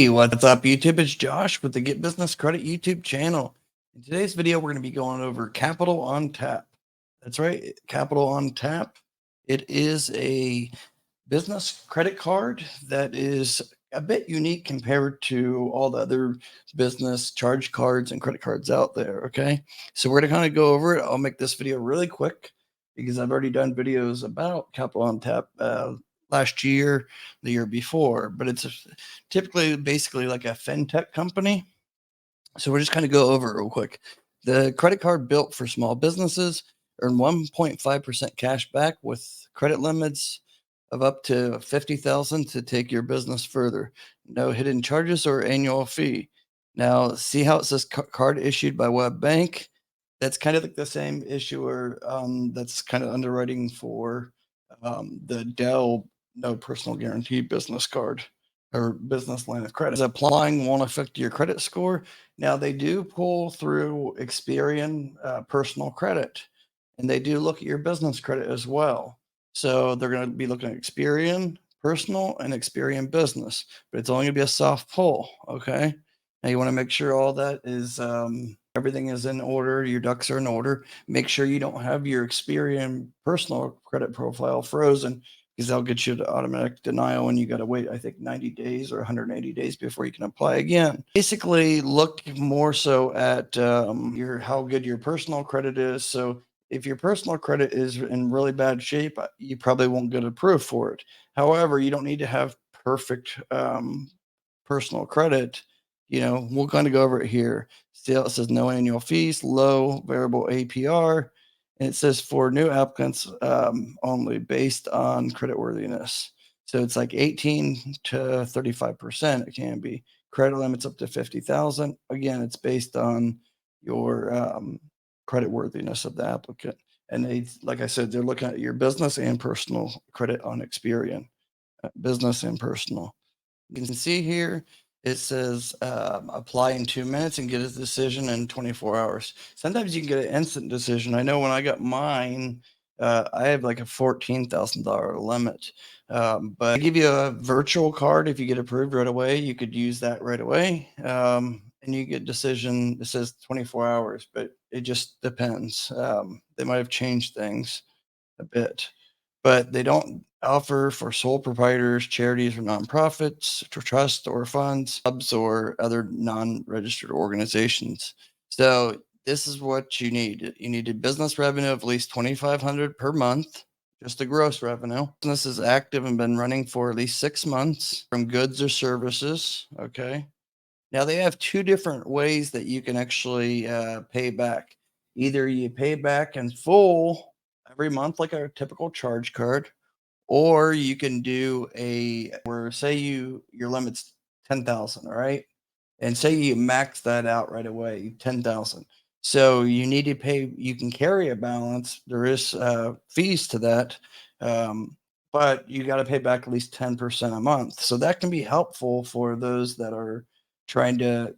Hey, what's up, YouTube? It's Josh with the Get Business Credit YouTube channel. In today's video, we're going to be going over Capital on Tap. That's right, Capital on Tap. It is a business credit card that is a bit unique compared to all the other business charge cards and credit cards out there. Okay, so we're going to kind of go over it. I'll make this video really quick because I've already done videos about Capital on Tap last year, the year before, but it's typically basically like a fintech company. So we're just kind of go over it real quick. The credit card built for small businesses earn 1.5% cash back with credit limits of up to 50,000 to take your business further. No hidden charges or annual fee. Now, see how it says card issued by web bank? That's kind of like the same issuer that's kind of underwriting for the Dell no personal guarantee business card or business line of credit. Applying won't affect your credit score. Now they do pull through Experian personal credit, and they do look at your business credit as well. So they're going to be looking at Experian personal and Experian business, but it's only going to be a soft pull. Okay. Now you want to make sure all that is everything is in order. Your ducks are in order. Make sure you don't have your Experian personal credit profile frozen, because they'll get you to automatic denial and you got to wait, I think, 90 days or 180 days before you can apply again. Basically, look more so at how good your personal credit is. So if your personal credit is in really bad shape, you probably won't get approved for it. However, you don't need to have perfect personal credit. We're going to go over it here. Still, it says no annual fees, low variable APR. And it says for new applicants only based on creditworthiness. So it's like 18 to 35%. It can be credit limits up to 50,000. Again, it's based on your creditworthiness of the applicant. And they, like I said, they're looking at your business and personal credit on Experian, business and personal. You can see here, it says apply in 2 minutes and get a decision in 24 hours. Sometimes you can get an instant decision. I know when I got mine, I have like a $14,000 limit. But I give you a virtual card. If you get approved right away, you could use that right away. And you get decision, it says 24 hours, but it just depends. They might have changed things a bit, but they don't offer for sole proprietors, charities, or nonprofits, trust or funds, clubs, or other non-registered organizations. So this is what you need. You need a business revenue of at least $2,500 per month, just the gross revenue. Business is active and been running for at least 6 months from goods or services. Okay. Now they have two different ways that you can actually pay back. Either you pay back in full every month like a typical charge card, or you can do where say your limit's 10,000, all right? And say you max that out right away, 10,000. So you need to pay, you can carry a balance. There is fees to that. But you got to pay back at least 10% a month. So that can be helpful for those that are trying to,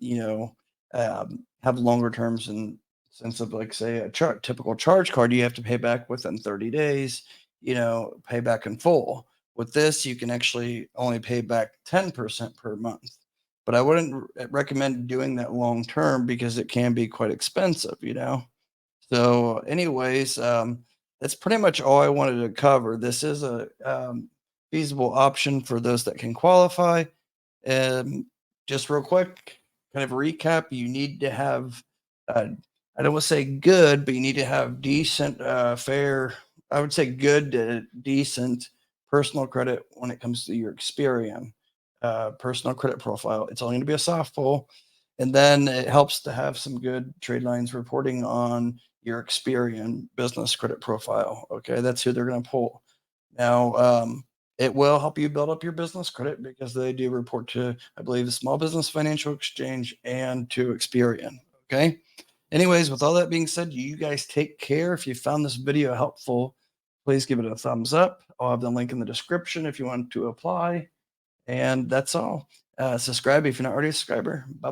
have longer terms in sense of, like, say, a typical charge card, you have to pay back within 30 days, pay back in full. With this, you can actually only pay back 10% per month. But I wouldn't recommend doing that long term because it can be quite expensive. So, anyways, that's pretty much all I wanted to cover. This is a feasible option for those that can qualify. And just real quick, kind of recap, you need to have, I don't want to say good, but you need to have decent, fair, I would say good to decent personal credit when it comes to your Experian personal credit profile. It's only going to be a soft pull. And then it helps to have some good trade lines reporting on your Experian business credit profile. Okay, that's who they're going to pull. Now, it will help you build up your business credit because they do report to, I believe, the Small Business Financial Exchange and to Experian. Okay. Anyways, with all that being said, you guys take care. If you found this video helpful, please give it a thumbs up. I'll have the link in the description if you want to apply. And that's all. Subscribe if you're not already a subscriber. Bye bye.